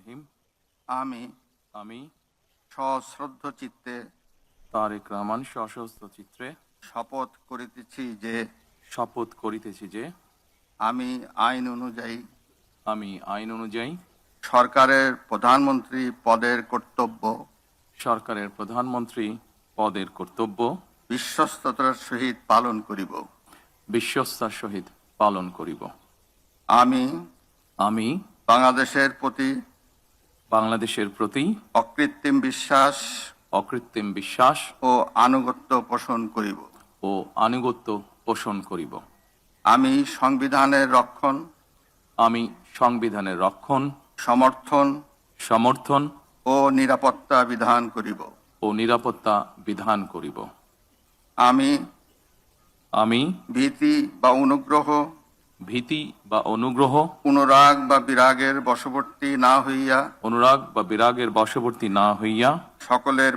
রহিম। আমি আমি সশ্রদ্ধ চিত্তে তারেক রহমান সশস্ত্র চিত্রে শপথ করিতেছি যে আমি আইন অনুযায়ী সরকারের প্রধানমন্ত্রী পদের কর্তব্য বিশ্বস্ততার সহিত পালন করিব। আমি বাংলাদেশের প্রতি অকৃত্রিম বিশ্বাস ও আনুগত্য পোষণ করিব। আমি সংবিধানের রক্ষণ সমর্থন ও নিরাপত্তা বিধান করিব। আমি ভীতি বা অনুগ্রহ অনুরাগ বা বিরাগের বশবর্তী না হইয়া সকলের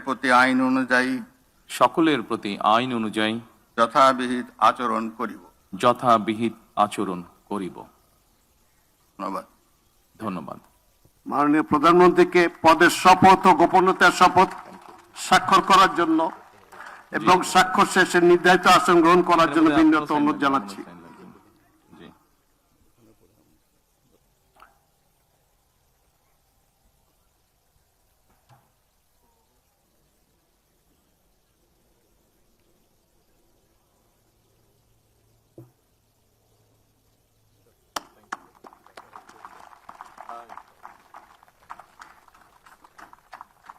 প্রতি আইন অনুযায়ী যথাবিহিত আচরণ করিব। ধন্যবাদ। মাননীয় প্রধানমন্ত্রীকে পদের শপথ ও গোপনীয়তার শপথ স্বাক্ষর করার জন্য এবং স্বাক্ষর শেষে নির্ধারিত আসন গ্রহণ করার জন্য বিনীত অনুরোধ জানাচ্ছি।